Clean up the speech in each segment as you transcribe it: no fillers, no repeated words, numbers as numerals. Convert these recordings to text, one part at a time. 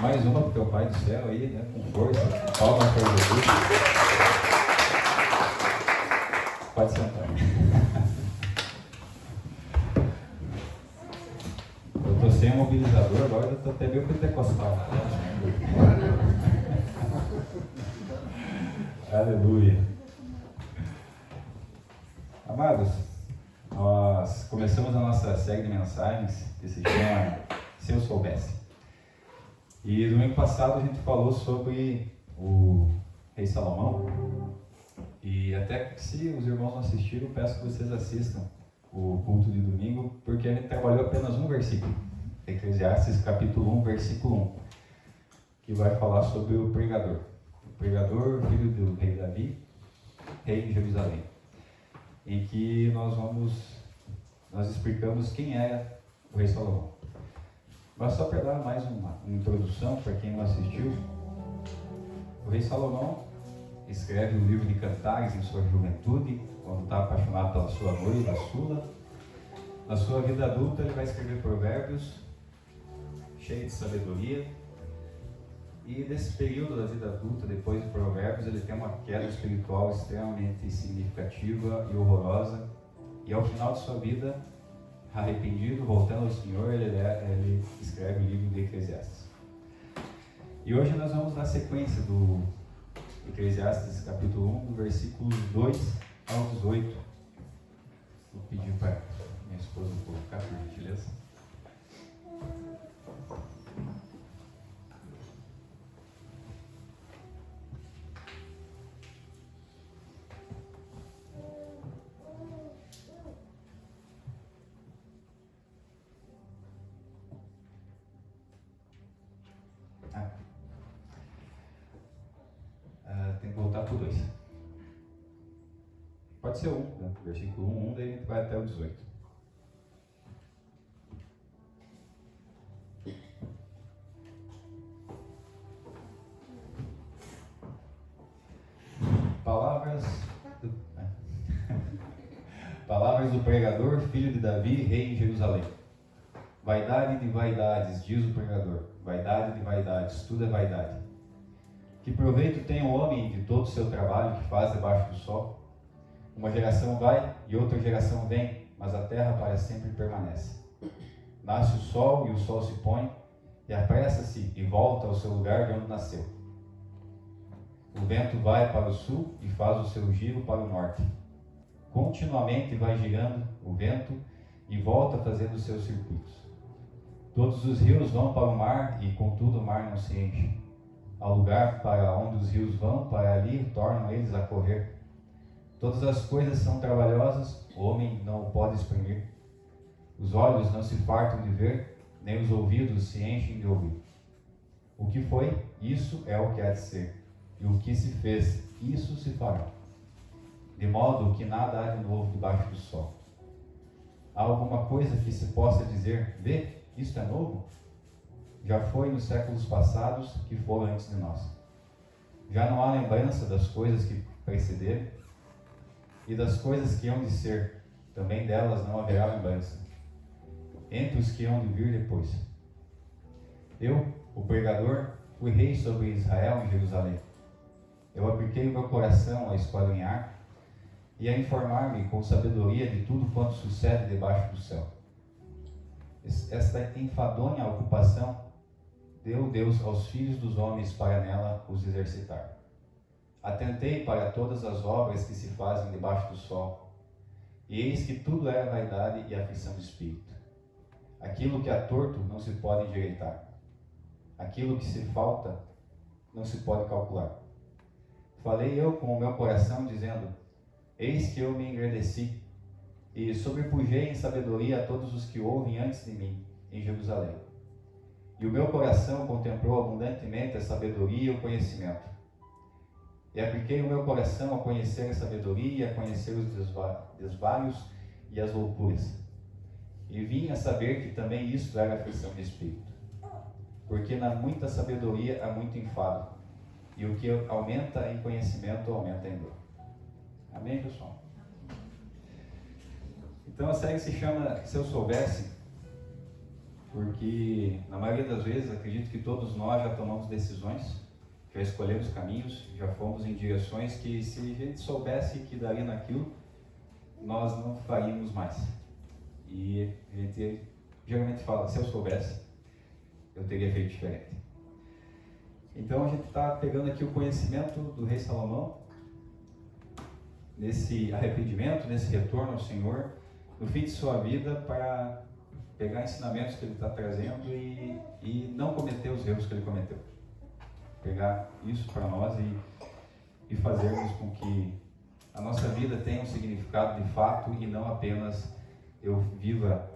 Mais uma porque é o Pai do Céu aí, né? Com força. Palmas para Jesus. Pode sentar. Eu estou sem um mobilizador, agora eu estou até meio pentecostal. Aleluia. Amados, nós começamos a nossa série de mensagens que se chama Se Eu Soubesse. E domingo passado a gente falou sobre o rei Salomão. E até que se os irmãos não assistiram, peço que vocês assistam o culto de domingo, porque a gente trabalhou apenas um versículo. Eclesiastes capítulo 1, versículo 1, que vai falar sobre o pregador. O pregador, filho do rei Davi, rei de Jerusalém. Em que nós explicamos quem é o rei Salomão. Mas só para dar mais uma introdução para quem não assistiu, o rei Salomão escreve o livro de Cantares em sua juventude, quando está apaixonado pela sua noiva, Sula. Na sua vida adulta ele vai escrever provérbios, cheio de sabedoria. E nesse período da vida adulta, depois de provérbios, ele tem uma queda espiritual extremamente significativa e horrorosa. E ao final de sua vida, arrependido, voltando ao Senhor, ele escreve o livro de Eclesiastes. E hoje nós vamos dar sequência do Eclesiastes capítulo 1, do versículos 2 ao 18. Vou pedir para minha esposa colocar, por gentileza. Tem que voltar para o 2. Pode ser 1, né? Versículo 1, daí a gente vai até o 18. Palavras do pregador, filho de Davi, rei em Jerusalém. Vaidade de vaidades, diz o pregador. Vaidade de vaidades, tudo é vaidade. Que proveito tem o homem de todo o seu trabalho que faz debaixo do sol? Uma geração vai e outra geração vem, mas a terra para sempre permanece. Nasce o sol e o sol se põe, e apressa-se e volta ao seu lugar de onde nasceu. O vento vai para o sul e faz o seu giro para o norte. Continuamente vai girando o vento e volta fazendo os seus circuitos. Todos os rios vão para o mar e contudo o mar não se enche. Ao lugar para onde os rios vão, para ali tornam eles a correr. Todas as coisas são trabalhosas, o homem não o pode exprimir. Os olhos não se fartam de ver, nem os ouvidos se enchem de ouvir. O que foi, isso é o que há de ser. E o que se fez, isso se fará. De modo que nada há de novo debaixo do sol. Há alguma coisa que se possa dizer, vê, isto é novo? Já foi nos séculos passados que foram antes de nós. Já não há lembrança das coisas que precederam e das coisas que hão de ser, também delas não haverá lembrança, entre os que hão de vir depois. Eu, o pregador, fui rei sobre Israel em Jerusalém. Eu apliquei o meu coração a esquadrinhar e a informar-me com sabedoria de tudo quanto sucede debaixo do céu. Esta enfadonha ocupação deu Deus aos filhos dos homens para nela os exercitar. Atentei para todas as obras que se fazem debaixo do sol, e eis que tudo era vaidade e aflição de espírito. Aquilo que é torto não se pode endireitar. Aquilo que se falta não se pode calcular. Falei eu com o meu coração, dizendo, eis que eu me engrandeci, e sobrepujei em sabedoria a todos os que ouvem antes de mim, em Jerusalém. E o meu coração contemplou abundantemente a sabedoria e o conhecimento. E apliquei o meu coração a conhecer a sabedoria e a conhecer os desvarios e as loucuras. E vim a saber que também isto era aflição de espírito. Porque na muita sabedoria há muito enfado, e o que aumenta em conhecimento aumenta em dor. Amém, pessoal? Então a série se chama Se Eu Soubesse. porque na maioria das vezes acredito que todos nós já tomamos decisões, já escolhemos caminhos, já fomos em direções que, se a gente soubesse que daria naquilo, nós não faríamos mais. E a gente geralmente fala, se eu soubesse, eu teria feito diferente. Então a gente está pegando aqui o conhecimento do rei Salomão, nesse arrependimento, nesse retorno ao Senhor, no fim de sua vida, para pegar ensinamentos que ele está trazendo e não cometer os erros que ele cometeu. Pegar isso para nós e fazermos com que a nossa vida tenha um significado de fato e não apenas eu viva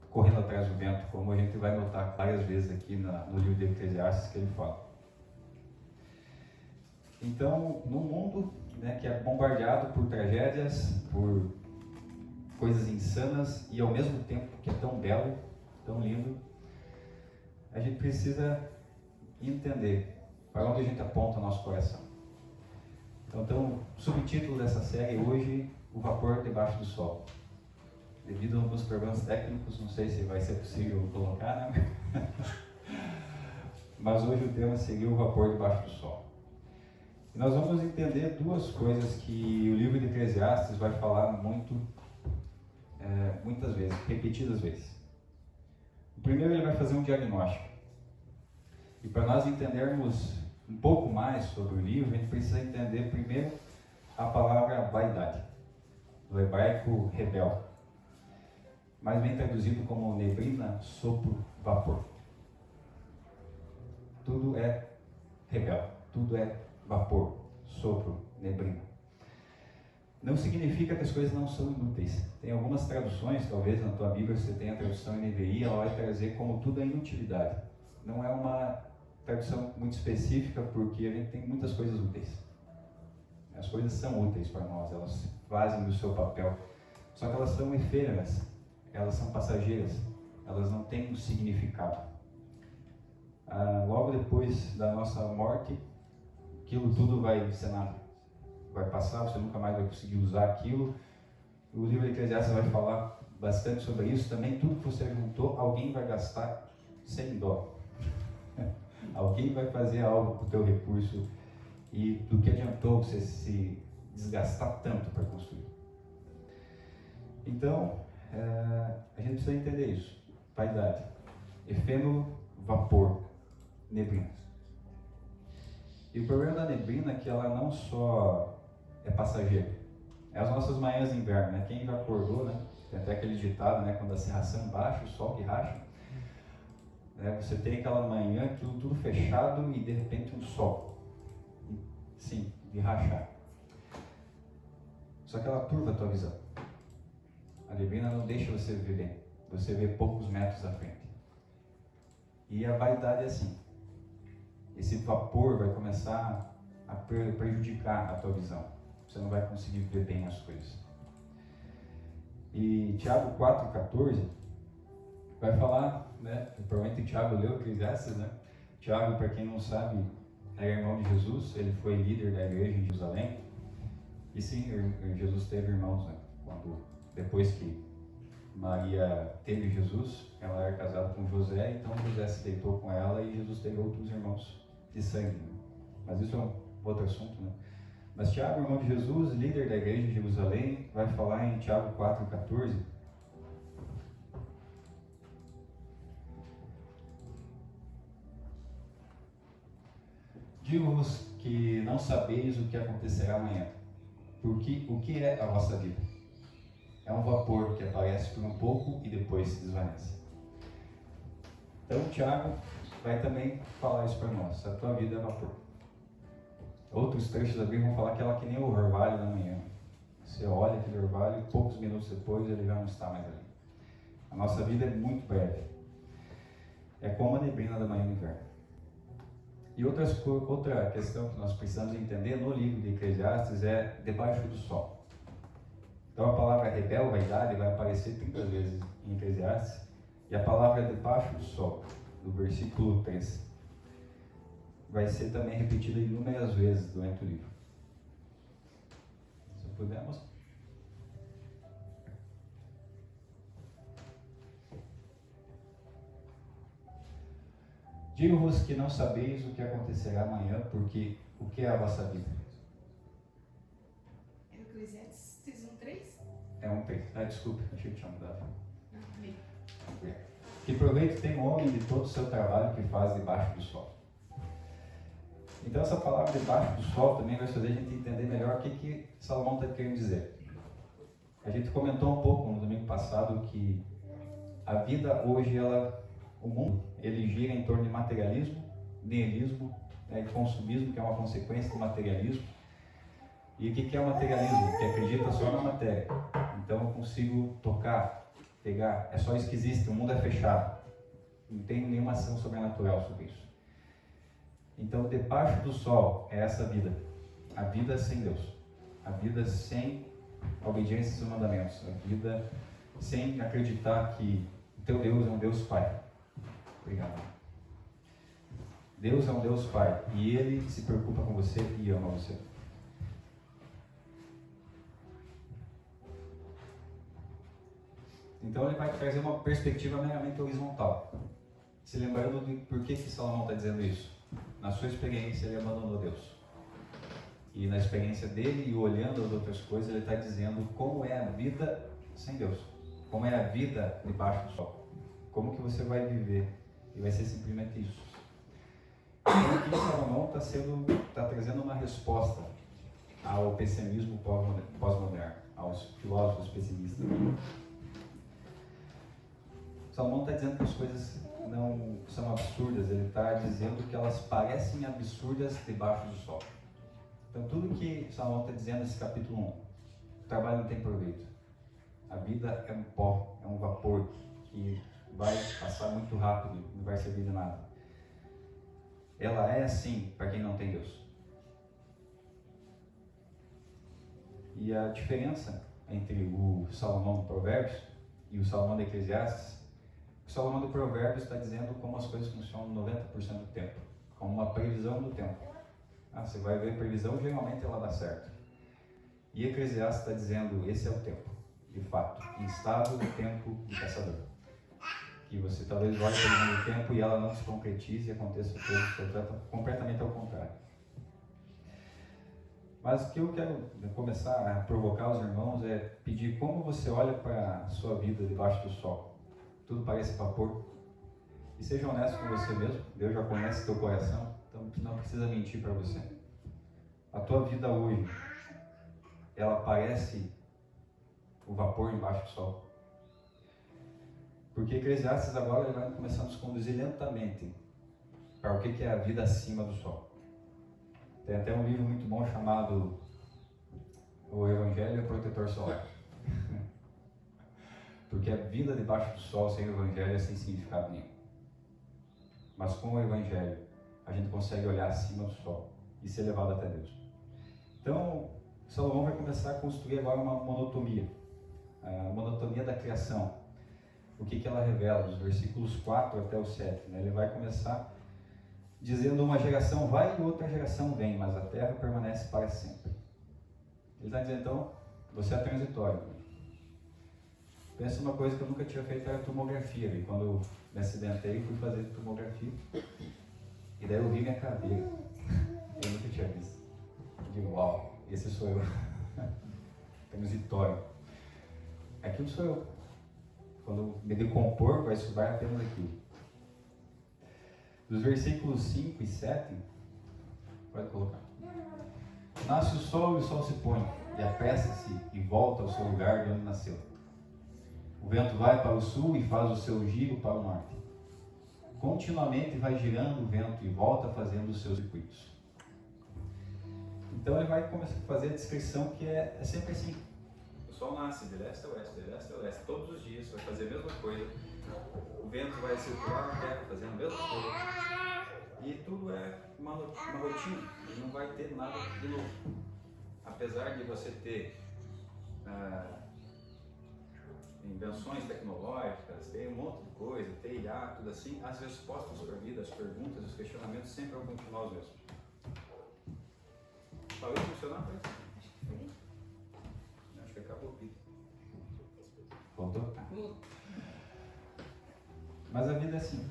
correndo atrás do vento, como a gente vai notar várias vezes aqui no livro de Eclesiastes que ele fala. Então, no mundo, né, que é bombardeado por tragédias, por coisas insanas e ao mesmo tempo que é tão belo, tão lindo, a gente precisa entender para onde a gente aponta o nosso coração. Então, o subtítulo dessa série hoje, O Vapor Debaixo do Sol. Devido a alguns problemas técnicos, não sei se vai ser possível colocar, né? Mas hoje o tema seria O Vapor Debaixo do Sol. E nós vamos entender duas coisas que o livro de Eclesiastes vai falar muitas vezes, repetidas vezes. O primeiro, ele vai fazer um diagnóstico. E para nós entendermos um pouco mais sobre o livro, a gente precisa entender primeiro a palavra vaidade, do hebraico rebel, mais bem traduzido como neblina, sopro, vapor. Tudo é rebel, tudo é vapor, sopro, neblina. Não significa que as coisas não são inúteis. Tem algumas traduções, talvez na tua Bíblia você tenha a tradução NVI, ela vai trazer como tudo é inutilidade. Não é uma tradução muito específica, porque a gente tem muitas coisas úteis. As coisas são úteis para nós, elas fazem o seu papel. Só que elas são efêmeras, elas são passageiras, elas não têm um significado. Logo depois da nossa morte, aquilo tudo vai ser nada. Vai passar, você nunca mais vai conseguir usar aquilo. O livro de Eclesiastes vai falar bastante sobre isso. Também tudo que você juntou, alguém vai gastar sem dó. Alguém vai fazer algo com o teu recurso, e do que adiantou você se desgastar tanto para construir. Então, a gente precisa entender isso. Vaidade, efêmero, vapor, neblina. E o problema da neblina é que ela não só é passageira. É as nossas manhãs de inverno, né? Quem já acordou, né? Tem até aquele ditado, né? Quando a cerração baixa, o sol que racha. Você tem aquela manhã, tudo fechado e de repente um sol. Sim, de rachar. Só que ela turva a tua visão. A neblina não deixa você ver bem. Você vê poucos metros à frente. E a vaidade é assim. Esse vapor vai começar a prejudicar a tua visão. Você não vai conseguir ver bem as coisas. E Tiago 4,14 vai falar, né? Provavelmente o Tiago leu Eclesiastes, né? Tiago, para quem não sabe, é irmão de Jesus. Ele foi líder da igreja em Jerusalém. E sim, Jesus teve irmãos, né? Depois que Maria teve Jesus, ela era casada com José, então José se deitou com ela e Jesus teve outros irmãos de sangue. Né? Mas isso é um outro assunto, né? Mas Tiago, irmão de Jesus, líder da igreja de Jerusalém, vai falar em Tiago 4,14. Digo-vos que não sabeis o que acontecerá amanhã, porque o que é a vossa vida? É um vapor que aparece por um pouco e depois se desvanece. Então Tiago vai também falar isso para nós. A tua vida é vapor. Outros trechos da Bíblia vão falar que ela é que nem o orvalho da manhã. Você olha aquele orvalho e poucos minutos depois ele já não está mais ali. A nossa vida é muito breve. É como a neblina da manhã no inverno. E outra questão que nós precisamos entender no livro de Eclesiastes é debaixo do sol. Então a palavra rebel, vaidade, vai aparecer 30 vezes em Eclesiastes. E a palavra debaixo do sol, do versículo 3, vai ser também repetida inúmeras vezes durante o livro. Se pudermos. Digo-vos que não sabeis o que acontecerá amanhã, porque o que é a vossa vida? É Eclesiastes 1:3? É 1:3. Ah, desculpa, achei que tinha mudado. Não, amém. Que proveito tem o homem de todo o seu trabalho que faz debaixo do sol? Então essa palavra debaixo do sol também vai fazer a gente entender melhor o que Salomão está querendo dizer. A gente comentou um pouco no domingo passado que a vida hoje, o mundo, ele gira em torno de materialismo, niilismo, né, e consumismo, que é uma consequência do materialismo. E o que é o materialismo? Que acredita só na matéria. Então eu consigo tocar, pegar, é só isso que existe, o mundo é fechado. Não tem nenhuma ação sobrenatural sobre isso. Então, debaixo do sol é essa vida. A vida sem Deus. A vida sem a obediência aos mandamentos. A vida sem acreditar que o teu Deus é um Deus Pai. Obrigado. Deus é um Deus Pai. E Ele se preocupa com você e ama você. Então ele vai trazer uma perspectiva meramente horizontal. Se lembrando de por que Salomão está dizendo isso. Na sua experiência ele abandonou Deus. E na experiência dele e olhando as outras coisas, ele está dizendo como é a vida sem Deus. Como é a vida debaixo do sol. Como que você vai viver. E vai ser simplesmente isso. Então aqui Salomão está trazendo uma resposta ao pessimismo pós-moderno, aos filósofos pessimistas. Salomão está dizendo que as coisas não são absurdas, ele está dizendo que elas parecem absurdas debaixo do sol. Então tudo que Salomão está dizendo nesse capítulo 1, o trabalho não tem proveito. A vida é um pó, é um vapor que vai passar muito rápido, não vai servir de nada. Ela é assim para quem não tem Deus. E a diferença entre o Salomão do Provérbios e o Salomão do Eclesiastes, o Salomão do Provérbios está dizendo como as coisas funcionam 90% do tempo, como uma previsão do tempo. Você vai ver previsão, geralmente ela dá certo. E Eclesiastes está dizendo, esse é o tempo, de fato, instável tempo de caçador. Que você talvez olhe para o do tempo e ela não se concretize e aconteça coisas completamente ao contrário. Mas o que eu quero começar a provocar os irmãos é pedir como você olha para a sua vida debaixo do sol. Tudo parece vapor. E seja honesto com você mesmo. Deus já conhece teu coração, então não precisa mentir para você. A tua vida hoje, ela parece o vapor embaixo do sol. Porque Eclesiastes agora ele vai começar a nos conduzir lentamente para o que é a vida acima do sol. Tem até um livro muito bom chamado O Evangelho Protetor Solar. Porque a vida debaixo do sol sem o Evangelho é sem significado nenhum. Mas com o Evangelho, a gente consegue olhar acima do sol e ser levado até Deus. Então, Salomão vai começar a construir agora uma monotonia. A monotonia da criação. O que ela revela? Dos versículos 4 até o 7. Ele vai começar dizendo uma geração vai e outra geração vem, mas a terra permanece para sempre. Ele está dizendo, então, você é transitório. Pensa uma coisa que eu nunca tinha feito, era tomografia. E quando eu me acidentei, fui fazer tomografia. E daí eu vi minha cadeira. Eu nunca tinha visto. Eu digo, uau, esse sou eu. Transitório. Aquilo sou eu. Quando me decompor, vai estudar apenas aquilo. Dos versículos 5 e 7, pode colocar. Nasce o sol e o sol se põe, e apressa-se e volta ao seu lugar de onde nasceu. O vento vai para o sul e faz o seu giro para o norte. Continuamente vai girando o vento e volta fazendo os seus circuitos. Então ele vai começar a fazer a descrição que é sempre assim. O sol nasce de leste a oeste, de leste a oeste, todos os dias, vai fazer a mesma coisa. O vento vai circular na terra, fazendo a mesma coisa. E tudo é uma rotina, e não vai ter nada de novo. Apesar de você ter invenções tecnológicas, ter um monte de coisa, ter IA, tudo assim, as respostas para a vida, as perguntas, os questionamentos sempre vão continuar os mesmos. Parou de funcionar, parece? Acho que acabou o vídeo. Voltou? Mas a vida é assim.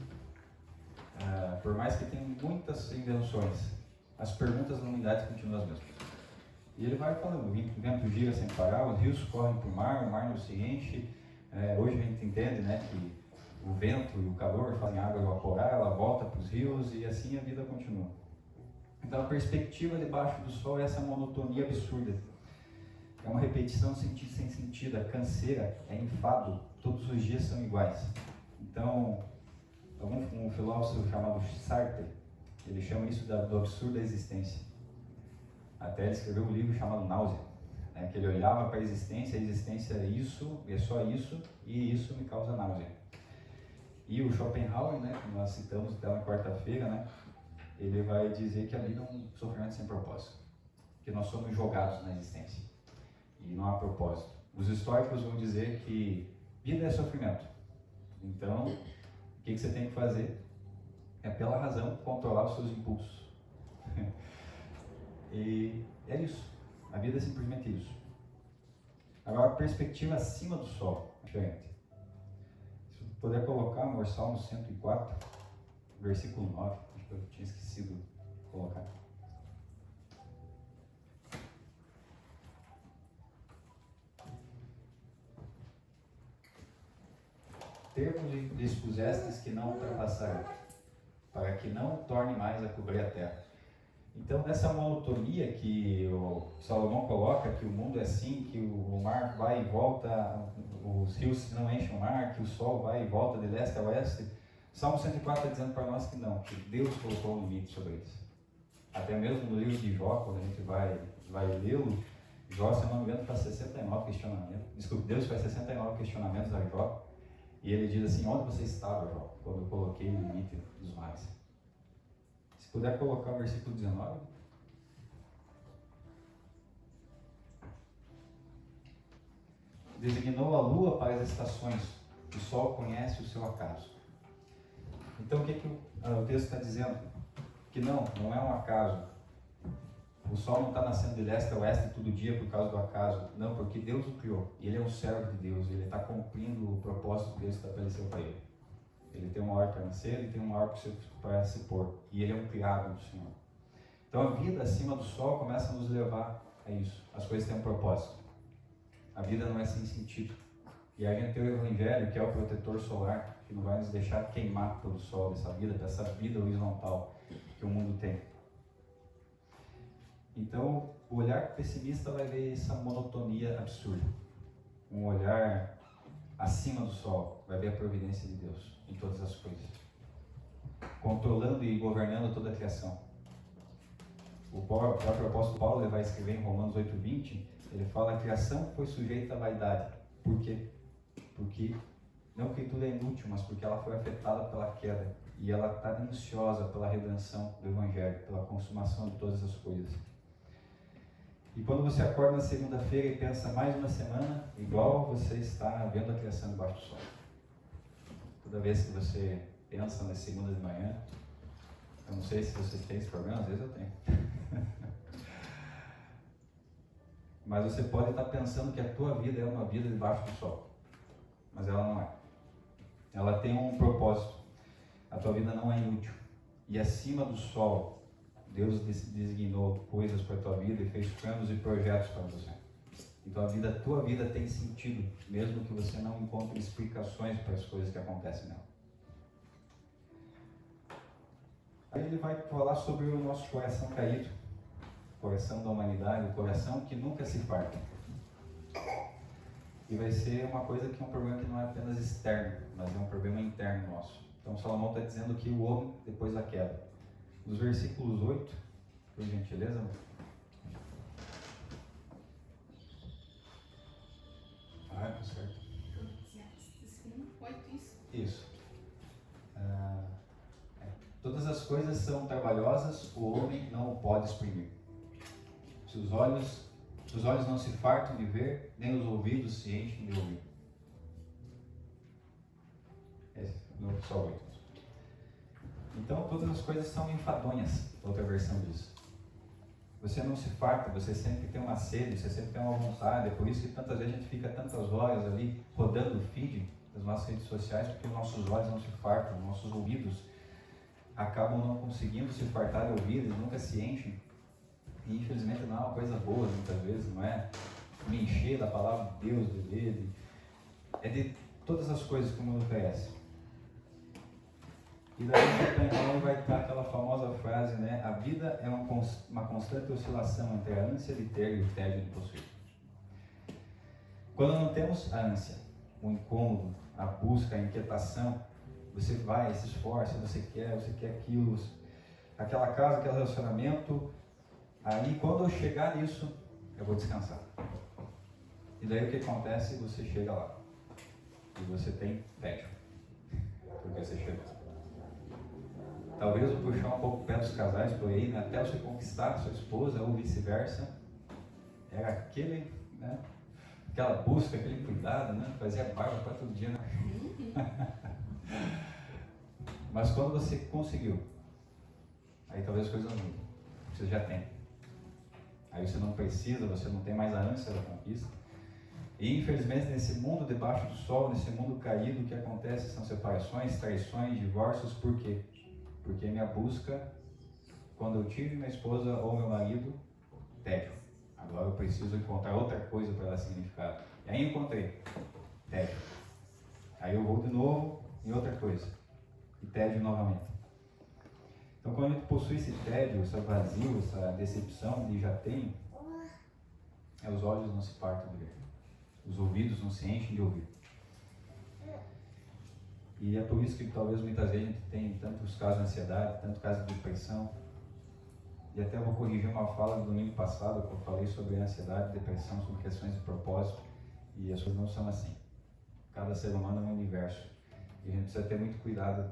por mais que tenha muitas invenções, as perguntas da humanidade continuam as mesmas. E ele vai falando, o vento gira sem parar, os rios correm para o mar não se enche. Hoje a gente entende, né, que o vento e o calor fazem a água evaporar, ela volta para os rios e assim a vida continua. Então a perspectiva debaixo do sol é essa monotonia absurda. É uma repetição sem sentido, é canseira, é enfado, todos os dias são iguais. Então, um filósofo chamado Sartre, ele chama isso do absurdo da existência. Até ele escreveu um livro chamado Náusea, que ele olhava para a existência é isso, é só isso, e isso me causa náusea. E o Schopenhauer, né, que nós citamos até na quarta-feira, né, ele vai dizer que a vida é um sofrimento sem propósito, que nós somos jogados na existência e não há propósito. Os históricos vão dizer que vida é sofrimento. Então, o que você tem que fazer? É, pela razão, controlar os seus impulsos. E é isso. A vida é simplesmente isso. Agora, a perspectiva acima do sol é diferente. Se puder colocar, amor, Salmo 104, versículo 9. Acho que eu tinha esquecido de colocar. Termos lhe expusestes que não ultrapassarão, para que não torne mais a cobrir a terra. Então, nessa monotonia que o Salomão coloca, que o mundo é assim, que o mar vai e volta, os rios não enchem o mar, que o sol vai e volta de leste a oeste, Salmo 104 está dizendo para nós que não, que Deus colocou um limite sobre eles. Até mesmo no livro de Jó, quando a gente vai lê-lo, Jó, se eu não me engano, faz 69 questionamentos. Desculpe, Deus faz 69 questionamentos a Jó, e ele diz assim: onde você estava, Jó, quando eu coloquei o limite dos mares? Se puder colocar o versículo 19. Designou a lua para as estações, o sol conhece o seu acaso. Então o que o texto está dizendo? Que não é um acaso. O sol não está nascendo de leste a oeste todo dia por causa do acaso. Não, porque Deus o criou. E ele é um servo de Deus. Ele está cumprindo o propósito que Deus estabeleceu para ele. Ele tem uma hora para nascer, ele tem uma hora para se pôr. E ele é um criado do Senhor. Então a vida acima do sol começa a nos levar a isso. As coisas têm um propósito. A vida não é sem sentido. E a gente tem o Evangelho, que é o protetor solar, que não vai nos deixar queimar pelo sol dessa vida horizontal que o mundo tem. Então, o olhar pessimista vai ver essa monotonia absurda. Um olhar acima do sol vai ver a providência de Deus em todas as coisas, controlando e governando toda a criação. O próprio apóstolo Paulo, ele vai escrever em Romanos 8:20, ele fala: a criação foi sujeita à vaidade. Por quê? Porque, não que tudo é inútil, mas porque ela foi afetada pela queda, e ela está ansiosa pela redenção do Evangelho, pela consumação de todas as coisas. E quando você acorda na segunda-feira e pensa mais uma semana, igual você está vendo a criação debaixo do sol. Toda vez que você pensa nas segundas de manhã, eu não sei se você tem esse problema, às vezes eu tenho. Mas você pode estar pensando que a tua vida é uma vida debaixo do sol. Mas ela não é. Ela tem um propósito. A tua vida não é inútil. E acima do sol, Deus designou coisas para a tua vida e fez planos e projetos para você. Então a tua vida tem sentido, mesmo que você não encontre explicações para as coisas que acontecem nela. Aí ele vai falar sobre o nosso coração caído, o coração da humanidade, o coração que nunca se farta. E vai ser uma coisa que é um problema que não é apenas externo, mas é um problema interno nosso. Então Salomão está dizendo que o homem, depois da queda, nos versículos 8, por gentileza. Ah, tá certo. 8, isso? Isso. Todas as coisas são trabalhosas, o homem não o pode exprimir. Se os olhos não se fartam de ver, nem os ouvidos se enchem de ouvir. No só 8. Então, todas as coisas são enfadonhas, outra versão disso. Você não se farta, você sempre tem uma sede, você sempre tem uma vontade. É por isso que tantas vezes a gente fica tantas horas ali rodando o feed das nossas redes sociais, porque os nossos olhos não se fartam, nossos ouvidos, acabam não conseguindo se fartar de ouvir, eles nunca se enchem. E infelizmente não é uma coisa boa muitas vezes, não é me encher da palavra de Deus, de ler, é de todas as coisas que o mundo oferece. E daí então vai estar aquela famosa frase, né? A vida é uma constante oscilação entre a ânsia de ter e o tédio de possuir. Quando não temos a ânsia, o incômodo, a busca, a inquietação, você vai, se esforça, você quer aquilo, aquela casa, aquele relacionamento, aí quando eu chegar nisso, eu vou descansar. E daí o que acontece? Você chega lá e você tem tédio, porque você chegou. Talvez eu puxar um pouco o pé dos casais por aí, né? Até você conquistar a sua esposa ou vice-versa, era aquele, né? Aquela busca, aquele cuidado, né? Fazia barba para todo dia, né? Mas quando você conseguiu, aí talvez as coisas mudem. Você já tem. Aí você não precisa, você não tem mais a ânsia da conquista. E infelizmente nesse mundo debaixo do sol, nesse mundo caído, o que acontece são separações, traições, divórcios. Por quê? Porque minha busca, quando eu tive minha esposa ou meu marido, tédio. Agora eu preciso encontrar outra coisa para dar significado. E aí encontrei tédio. Aí eu vou de novo em outra coisa. E tédio novamente. Então quando a gente possui esse tédio, esse vazio, essa decepção de já tenho, os olhos não se partem de ver. Os ouvidos não se enchem de ouvir. E é por isso que talvez muitas vezes a gente tem tantos casos de ansiedade, tantos casos de depressão. E até vou corrigir uma fala do domingo passado, que eu falei sobre ansiedade, depressão, sobre questões de propósito. E as coisas não são assim. Cada ser humano é um universo. E a gente precisa ter muito cuidado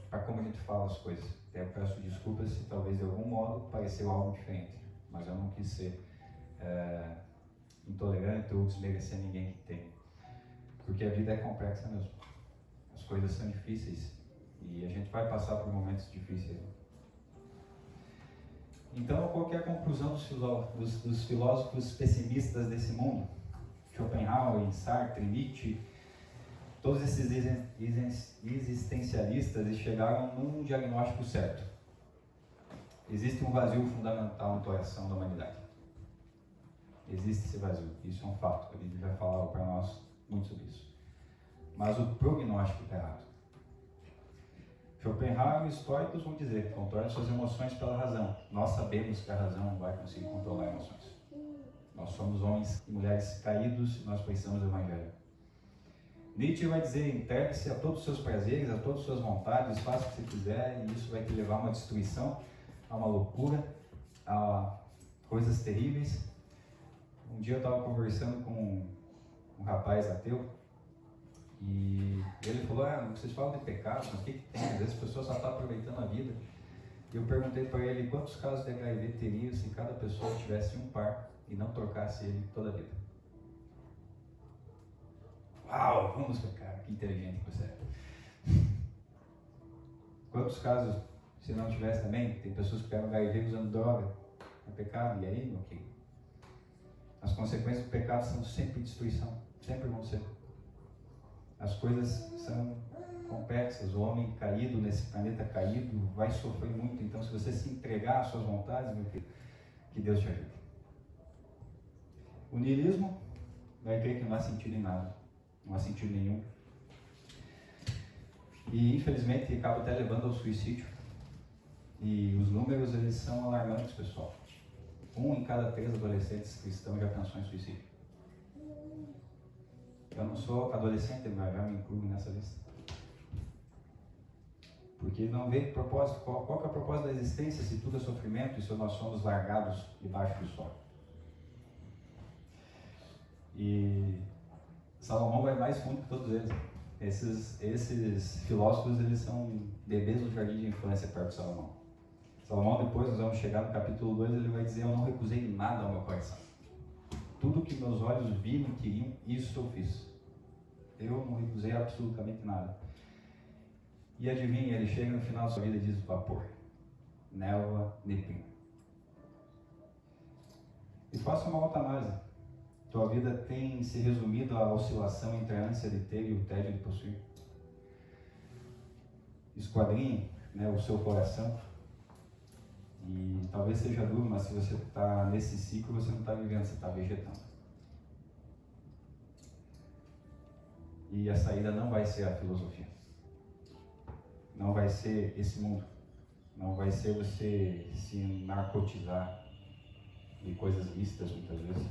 para como a gente fala as coisas. Até eu peço desculpas se talvez de algum modo pareceu algo diferente. Mas eu não quis ser intolerante ou desmerecer ninguém que tem. Porque a vida é complexa mesmo. As coisas são difíceis e a gente vai passar por momentos difíceis. Então, qual que é a conclusão dos filósofos pessimistas desse mundo? Schopenhauer, Sartre, Nietzsche, todos esses existencialistas, eles chegaram num diagnóstico certo. Existe um vazio fundamental no coração da humanidade. Existe esse vazio, isso é um fato. A Bíblia já falava para nós muito sobre isso. Mas o prognóstico está errado. Schopenhauer e os estoicos vão dizer: controle suas emoções pela razão. Nós sabemos que a razão não vai conseguir controlar emoções. Nós somos homens e mulheres caídos e nós precisamos do Evangelho. Nietzsche vai dizer: entregue-se a todos os seus prazeres, a todas as suas vontades, faça o que você quiser, e isso vai te levar a uma destruição, a uma loucura, a coisas terríveis. Um dia eu estava conversando com um rapaz ateu e ele falou: vocês falam de pecado, mas o que tem? Às vezes as pessoas só estão aproveitando a vida. E eu perguntei para ele quantos casos de HIV teria se cada pessoa tivesse um par e não trocasse ele toda a vida. Uau, vamos pecar, que inteligente que você é. Quantos casos, se não tivesse também, tem pessoas que pegam HIV usando droga, é pecado, e aí, meu querido? As consequências do pecado são sempre destruição, sempre vão ser. As coisas são complexas, o homem caído nesse planeta caído vai sofrer muito, então se você se entregar às suas vontades, meu filho, que Deus te ajude. O niilismo vai crer que não há sentido em nada, não há sentido nenhum. E infelizmente acaba até levando ao suicídio. E os números eles são alarmantes, pessoal. 1 em cada 3 adolescentes cristãos já pensou em suicídio. Eu não sou adolescente, mas já me incluo nessa lista. Porque não vê propósito. Qual que é o propósito da existência se tudo é sofrimento e se nós somos largados debaixo do sol? E Salomão vai mais fundo que todos eles. Esses filósofos, eles são bebês do jardim de infância perto de Salomão. Salomão, depois nós vamos chegar no capítulo 2, ele vai dizer: eu não recusei nada ao meu coração. Tudo que meus olhos viram e queriam, isso eu fiz. Eu não recusei absolutamente nada. E adivinha, ele chega no final da sua vida e diz: vapor, névoa, neblina. E faça uma autoanálise. Tua vida tem se resumido à oscilação entre a ânsia de ter e o tédio de possuir? Esquadrinhe né, o seu coração. E talvez seja duro, mas se você está nesse ciclo, você não está vivendo, você está vegetando. E a saída não vai ser a filosofia. Não vai ser esse mundo. Não vai ser você se narcotizar de coisas lícitas muitas vezes.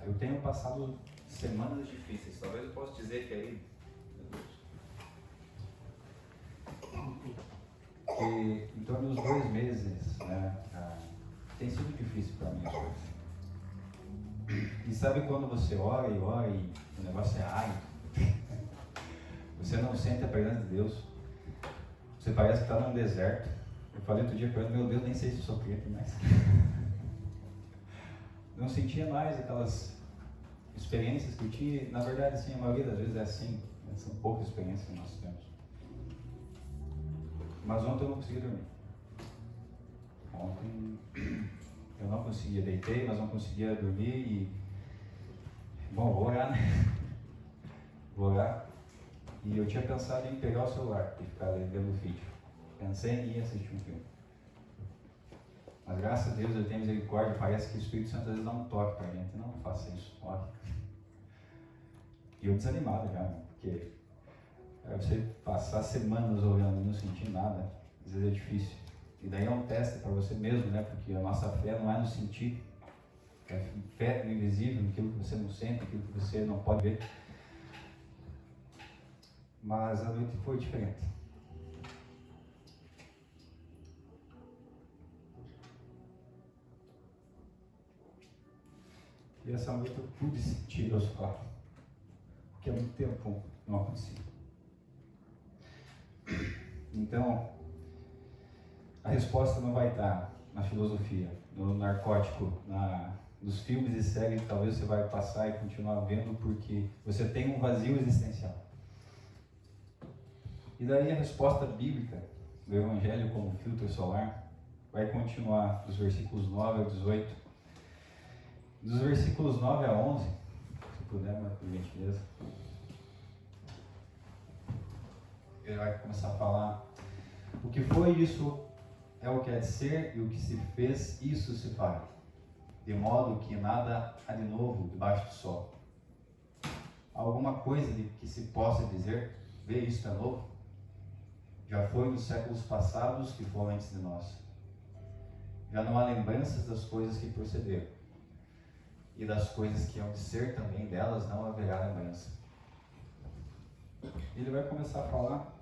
Eu tenho passado semanas difíceis. Talvez eu possa dizer que aí, meu Deus, que em torno dos 2 meses, né, tem sido difícil para mim as coisas. E sabe quando você ora e o negócio é árido? Você não sente a presença de Deus. Você parece que está num deserto. Eu falei outro dia para ele, meu Deus, nem sei se sou crente mais. Não sentia mais aquelas experiências que eu tinha. Na verdade, sim, a maioria das vezes é assim. São poucas experiências que nós temos. Mas ontem eu não consegui dormir. Ontem eu não conseguia, deitei, mas não conseguia dormir e... Bom, vou orar, né? Vou orar. E eu tinha pensado em pegar o celular e ficar vendo o vídeo. Pensei em ir assistir um filme. Mas graças a Deus ele tem misericórdia. Parece que o Espírito Santo às vezes dá um toque pra gente. Não faça isso, ore. E eu desanimado já, né? Porque você passar semanas orando e não sentir nada, às vezes é difícil. E daí é um teste para você mesmo, né? Porque a nossa fé não é no sentir. É fé no invisível, naquilo que você não sente, naquilo que você não pode ver. Mas a noite foi diferente. E essa noite eu pude sentir Deus falar. Porque há muito tempo não acontecia. Então, a resposta não vai estar na filosofia, no narcótico, nos filmes e séries que talvez você vai passar e continuar vendo porque você tem um vazio existencial. E daí a resposta bíblica do Evangelho como filtro solar vai continuar dos versículos 9 ao 18. Dos versículos 9 a 11, se puder, mas por gentileza. Ele vai começar a falar: o que foi, isso é o que há de ser, e o que se fez, isso se fará. De modo que nada há de novo debaixo do sol. Há alguma coisa de que se possa dizer, vê, isto é novo? Já foi nos séculos passados que foram antes de nós. Já não há lembranças das coisas que procederam. E das coisas que hão de ser também, delas não haverá lembrança. Ele vai começar a falar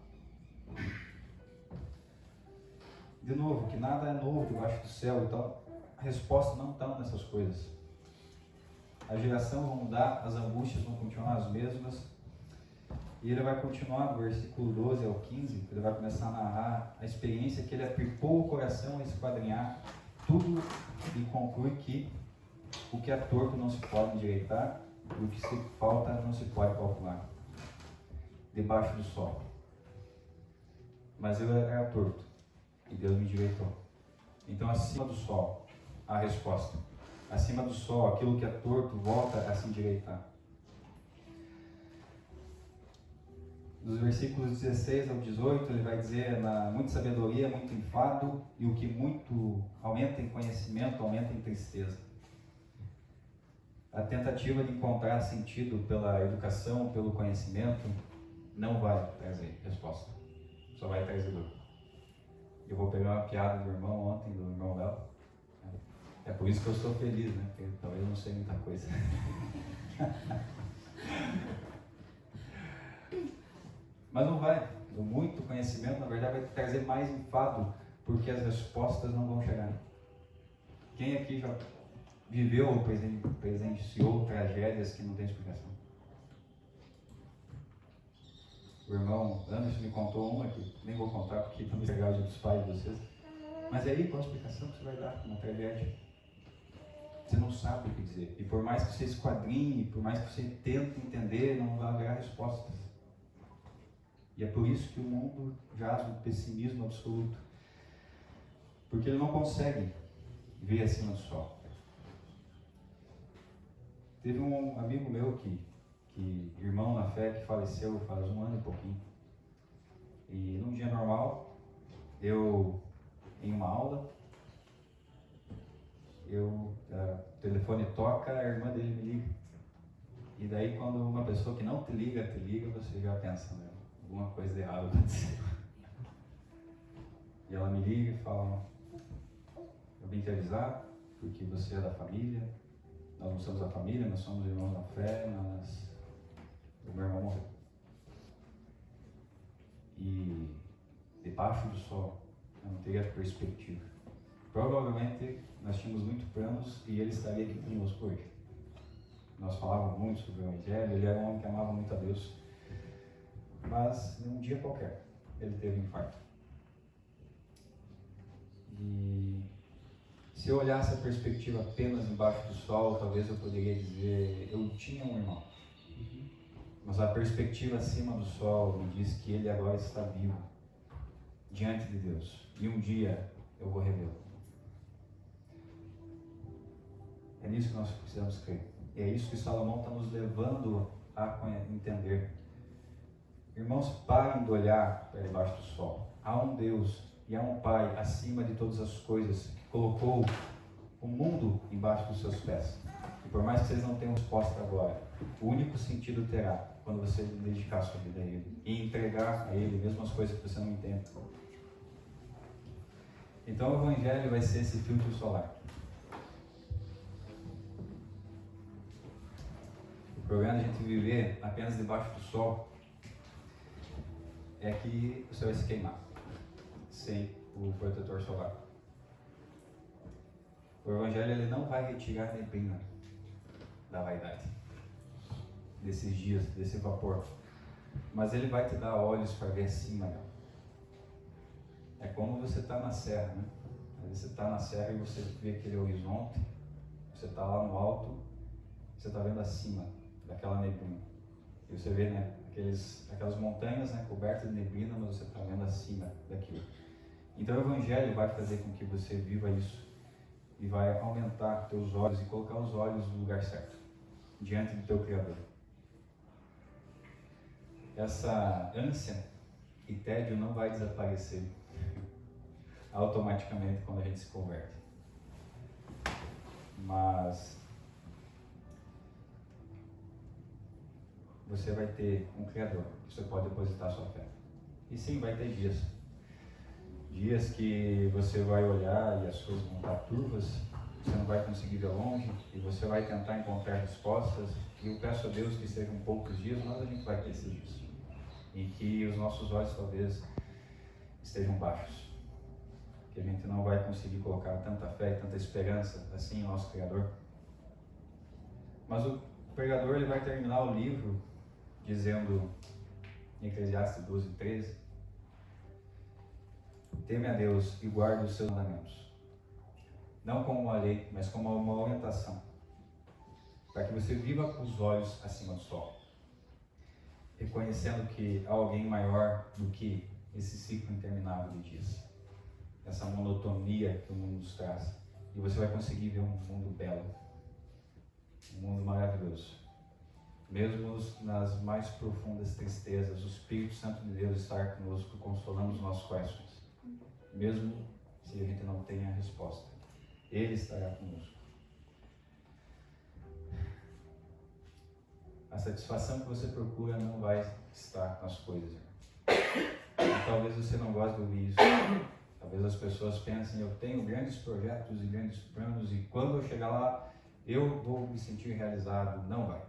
de novo, que nada é novo debaixo do céu e tal. A resposta não está nessas coisas. A geração vai mudar, as angústias vão continuar as mesmas. E ele vai continuar do versículo 12 ao 15, ele vai começar a narrar a experiência que ele aplicou o coração a esquadrinhar tudo e conclui que o que é torto não se pode endireitar, e o que se falta não se pode calcular. Debaixo do sol. Mas eu era torto, e Deus me endireitou. Então, acima do sol, a resposta. Acima do sol, aquilo que é torto volta a se endireitar. Dos versículos 16 ao 18, ele vai dizer: muita sabedoria, muito enfado, e o que muito aumenta em conhecimento, aumenta em tristeza. A tentativa de encontrar sentido pela educação, pelo conhecimento, não vai trazer resposta. Só vai trazer dor. Eu vou pegar uma piada do irmão ontem, do irmão Léo. É por isso que eu sou feliz, né? Porque talvez eu não sei muita coisa. Mas não vai. O muito conhecimento, na verdade, vai trazer mais enfado, porque as respostas não vão chegar. Quem aqui já viveu ou presenciou tragédias que não tem explicação? O irmão Anderson me contou uma que nem vou contar porque não me legal dos pais de vocês. Mas aí, qual a explicação que você vai dar para uma tragédia? Você não sabe o que dizer. E por mais que você esquadrinhe, por mais que você tente entender, não vai haver respostas. E é por isso que o mundo jaz no pessimismo absoluto. Porque ele não consegue ver acima do sol. Teve um amigo meu irmão na fé, que faleceu faz 1 ano e pouquinho. E num dia normal, em uma aula, o telefone toca, a irmã dele me liga. E daí quando uma pessoa que não te liga, você já pensa, né? Alguma coisa errada aconteceu. E ela me liga e fala, eu vim te avisar, porque você é da família, nós não somos da família, nós somos irmãos na fé, o meu irmão morreu. E debaixo do sol, eu não teria perspectiva. Provavelmente nós tínhamos muitos planos e ele estaria aqui conosco hoje. Nós falávamos muito sobre o Evangelho, ele era um homem que amava muito a Deus. Mas num dia qualquer, ele teve um infarto. E se eu olhasse a perspectiva apenas embaixo do sol, talvez eu poderia dizer, eu tinha um irmão. Mas a perspectiva acima do sol me diz que ele agora está vivo, diante de Deus. E um dia eu vou revê-lo. É nisso que nós precisamos crer. E é isso que Salomão está nos levando a entender. Irmãos, parem de olhar para debaixo do sol. Há um Deus e há um Pai acima de todas as coisas que colocou o mundo embaixo dos seus pés. E por mais que vocês não tenham resposta agora, o único sentido terá quando você dedicar a sua vida a Ele e entregar a Ele mesmo as coisas que você não entende. Então o Evangelho vai ser esse filtro solar. O problema de a gente viver apenas debaixo do sol é que você vai se queimar sem o protetor solar. O Evangelho ele não vai retirar a neblina da vaidade, desses dias, desse vapor, mas ele vai te dar olhos para ver acima dela. É como você está na serra, né? Você está na serra e você vê aquele horizonte, você está lá no alto, você está vendo acima daquela neblina. E você vê, né, aquelas montanhas, né, cobertas de neblina, mas você está vendo acima daquilo. Então o Evangelho vai fazer com que você viva isso e vai aumentar teus olhos e colocar os olhos no lugar certo, diante do teu Criador. Essa ânsia e tédio não vai desaparecer automaticamente quando a gente se converte. Mas você vai ter um Criador que você pode depositar sua fé. E sim, vai ter dias que você vai olhar e as coisas vão estar turvas, você não vai conseguir ver longe e você vai tentar encontrar respostas. E eu peço a Deus que sejam poucos dias, mas a gente vai ter esses dias em que os nossos olhos talvez estejam baixos, que a gente não vai conseguir colocar tanta fé e tanta esperança assim em nosso Criador. Mas o pregador ele vai terminar o livro dizendo em Eclesiastes 12:13: teme a Deus e guarde os seus mandamentos, não como uma lei, mas como uma orientação, para que você viva com os olhos acima do sol, reconhecendo que há alguém maior do que esse ciclo interminável de dias, essa monotonia que o mundo nos traz. E você vai conseguir ver um mundo belo, um mundo maravilhoso. Mesmo nas mais profundas tristezas, o Espírito Santo de Deus está conosco, consolando os nossos corações. Mesmo se a gente não tenha a resposta, Ele estará conosco. A satisfação que você procura não vai estar nas coisas. E talvez você não goste de ouvir isso. Talvez as pessoas pensem, eu tenho grandes projetos e grandes planos e quando eu chegar lá, eu vou me sentir realizado. Não vai.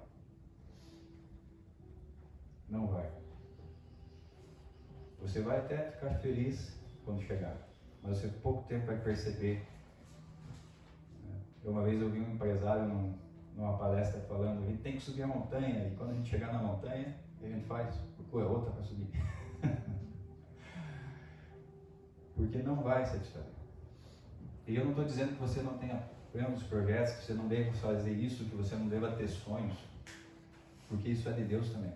Não vai. Você vai até ficar feliz quando chegar, mas você pouco tempo vai perceber. Eu uma vez ouvi um empresário numa palestra falando, a gente tem que subir a montanha, e quando a gente chegar na montanha, o que a gente faz? Procura outra para subir. Porque não vai satisfazer. E eu não estou dizendo que você não tenha planos, projetos, que você não deva fazer isso, que você não deva ter sonhos, porque isso é de Deus também.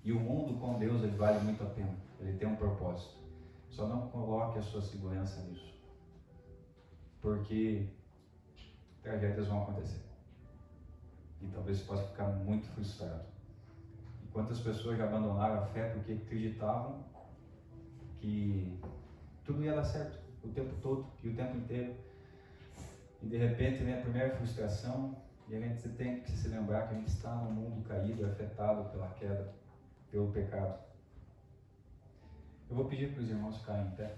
E o mundo com Deus, ele vale muito a pena, ele tem um propósito. Só não coloque a sua segurança nisso, porque tragédias vão acontecer. E talvez você possa ficar muito frustrado. E quantas pessoas já abandonaram a fé porque acreditavam que tudo ia dar certo o tempo todo e o tempo inteiro. E de repente vem a primeira frustração e a gente tem que se lembrar que a gente está num mundo caído, afetado pela queda, pelo pecado. Eu vou pedir para os irmãos ficarem em pé.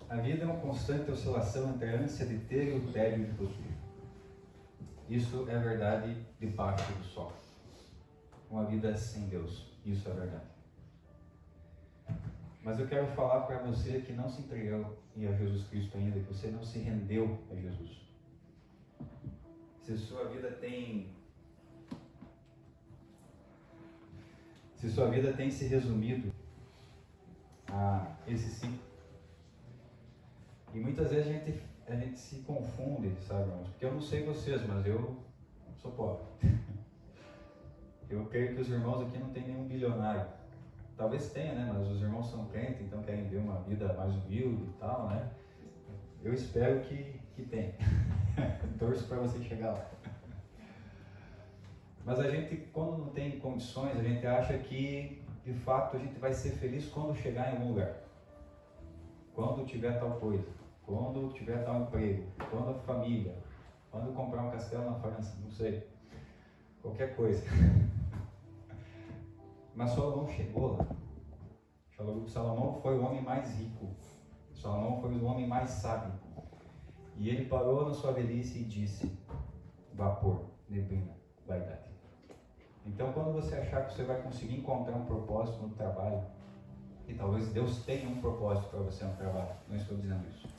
A vida é uma constante oscilação entre a ânsia de ter e o tédio de possuir. Isso é verdade debaixo do sol. Uma vida sem Deus, isso é verdade. Mas eu quero falar para você que não se entregou a Jesus Cristo ainda, que você não se rendeu a Jesus. Se sua vida tem se resumido a esse ciclo, e muitas vezes a gente se confunde, sabe, irmãos? Porque eu não sei vocês, mas eu sou pobre. Eu creio que os irmãos aqui não tem nenhum bilionário. Talvez tenha, né? Mas os irmãos são crentes, então querem ver uma vida mais humilde e tal, né? Eu espero que tenha. Torço para você chegar lá. Mas a gente, quando não tem condições, a gente acha que, de fato, a gente vai ser feliz quando chegar em algum lugar. Quando tiver tal coisa. Quando tiver tal emprego, quando a família, quando comprar um castelo na França, não sei, qualquer coisa. Mas Salomão chegou lá. Salomão foi o homem mais rico, Salomão foi o homem mais sábio. E ele parou na sua velhice e disse: vapor, neblina, vaidade. Então, quando você achar que você vai conseguir encontrar um propósito no trabalho, e talvez Deus tenha um propósito para você no trabalho, não estou dizendo isso.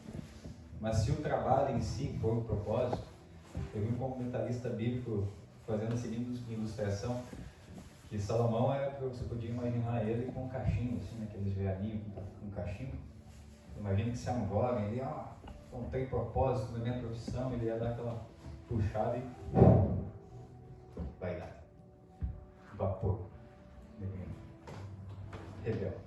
Mas se o trabalho em si for o propósito, eu vi um comentarista bíblico fazendo a seguinte ilustração, que Salomão você podia imaginar ele com um cachimbo, assim, aqueles velhinhos com um cachimbo. Imagina que você é um jovem, ele encontrei propósito na minha profissão, ele ia dar aquela puxada e vai dar. Vapor. Rebelde.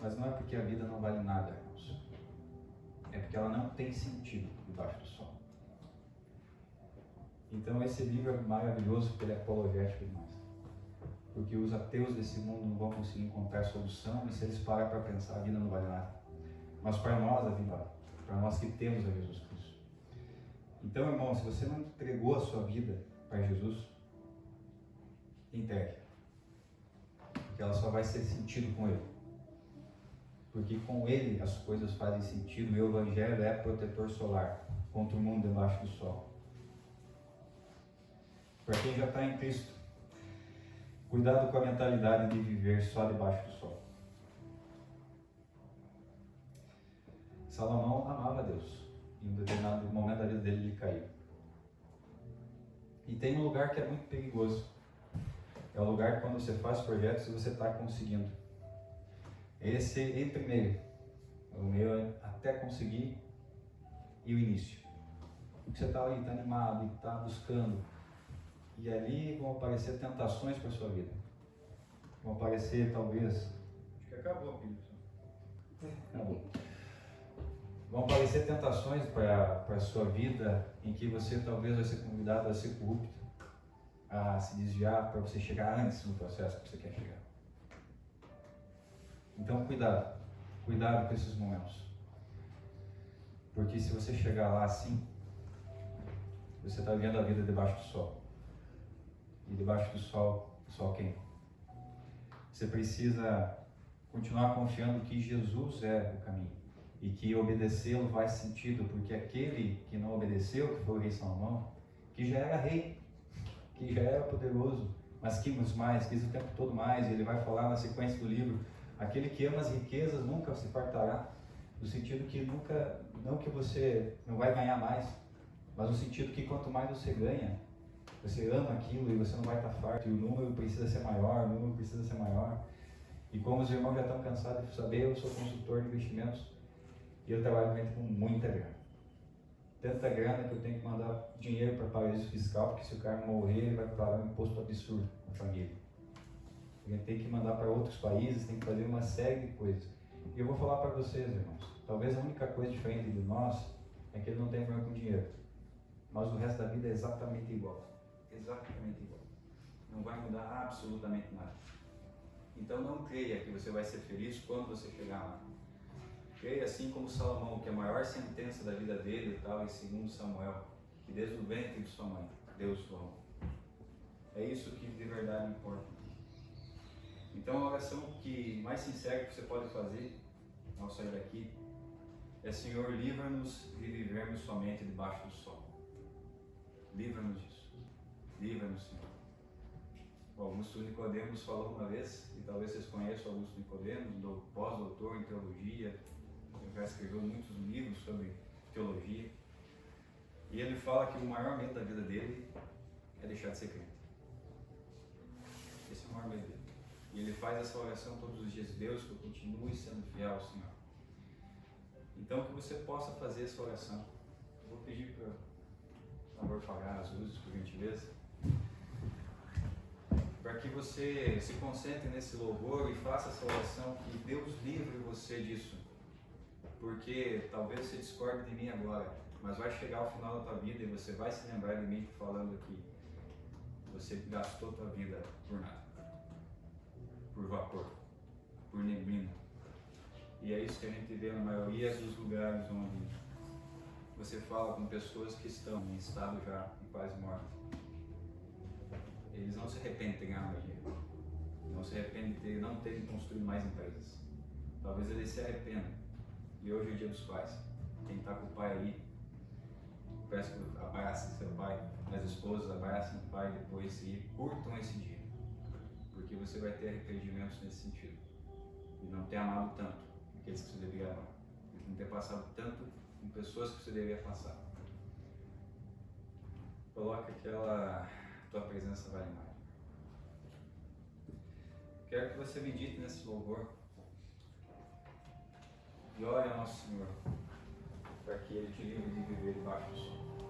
Mas não é porque a vida não vale nada, irmãos. É porque ela não tem sentido debaixo do sol. Então esse livro é maravilhoso porque ele é apologético demais. Porque os ateus desse mundo não vão conseguir encontrar solução, e se eles param para pensar, a vida não vale nada. Mas para nós a vida vale. Para nós que temos a Jesus Cristo. Então, irmão, se você não entregou a sua vida para Jesus, entregue. Porque ela só vai ter sentido com Ele. Porque com Ele as coisas fazem sentido, e o Evangelho é protetor solar contra o mundo debaixo do sol. Para quem já está em Cristo, cuidado com a mentalidade de viver só debaixo do sol. Salomão amava a Deus, e em um determinado momento da vida dele ele caiu. E tem um lugar que é muito perigoso. É o lugar que quando você faz projetos você está conseguindo. Esse entre meio. O meio é até conseguir e o início. Você está ali, está animado, está buscando. E ali vão aparecer tentações para a sua vida. Vão aparecer talvez... Acho que acabou, filho. Acabou. Vão aparecer tentações para a sua vida em que você talvez vai ser convidado a ser corrupto, a se desviar para você chegar antes no processo que você quer chegar. Então cuidado com esses momentos. Porque se você chegar lá assim, você está vivendo a vida debaixo do sol. E debaixo do sol, o sol queima. Você precisa continuar confiando que Jesus é o caminho. E que obedecê-lo faz sentido, porque aquele que não obedeceu, que foi o rei Salomão, que já era rei, que já era poderoso, mas quis mais, quis o tempo todo mais, e ele vai falar na sequência do livro, aquele que ama as riquezas nunca se fartará, no sentido que nunca, não que você não vai ganhar mais, mas no sentido que quanto mais você ganha, você ama aquilo e você não vai estar farto, e o número precisa ser maior, E como os irmãos já estão cansados de saber, eu sou consultor de investimentos e eu trabalho realmente com muita grana. Tanta grana que eu tenho que mandar dinheiro para paraíso fiscal, porque se o cara morrer, ele vai pagar um imposto absurdo na família. A gente tem que mandar para outros países, tem que fazer uma série de coisas. E eu vou falar para vocês, irmãos, talvez a única coisa diferente de nós é que ele não tem problema com dinheiro. Mas o resto da vida é exatamente igual. Exatamente igual. Não vai mudar absolutamente nada. Então não creia que você vai ser feliz quando você chegar lá. Creia assim como Salomão, que a maior sentença da vida dele estava em 2 Samuel, que desde o ventre de sua mãe, Deus o amou. É isso que de verdade importa. Então a oração que mais sincera que você pode fazer ao sair daqui é: Senhor, livra-nos de vivermos somente debaixo do sol. Livra-nos disso. Livra-nos, Senhor. O Augusto Nicodemos falou uma vez, e talvez vocês conheçam o Augusto Nicodemos, pós-doutor em teologia, ele já escreveu muitos livros sobre teologia, e ele fala que o maior medo da vida dele é deixar de ser crente. Esse é o maior medo dele. E ele faz essa oração todos os dias: Deus, que eu continue sendo fiel ao Senhor. Então que você possa fazer essa oração. Eu vou pedir para o favor apagar as luzes, por gentileza, para que você se concentre nesse louvor e faça essa oração, que Deus livre você disso. Porque talvez você discorde de mim agora, mas vai chegar ao final da tua vida e você vai se lembrar de mim falando que você gastou tua vida por nada. Por vapor, por neblina. E é isso que a gente vê na maioria dos lugares onde você fala com pessoas que estão em estado já de quase morte. Eles não se arrependem de ter ganhado dinheiro, não se arrependem de não terem construído mais empresas. Talvez eles se arrependam. E hoje é o dia dos pais. Quem está com o pai aí, peço que abrace seu pai, as esposas abracem o pai depois e curtam esse dia. Porque você vai ter arrependimentos nesse sentido. E não ter amado tanto aqueles que você deveria amar. E não ter passado tanto com pessoas que você deveria passar. Coloca aquela tua presença vale mais. Quero que você medite nesse louvor. E ore ao nosso Senhor, para que Ele te livre de viver debaixo do sol.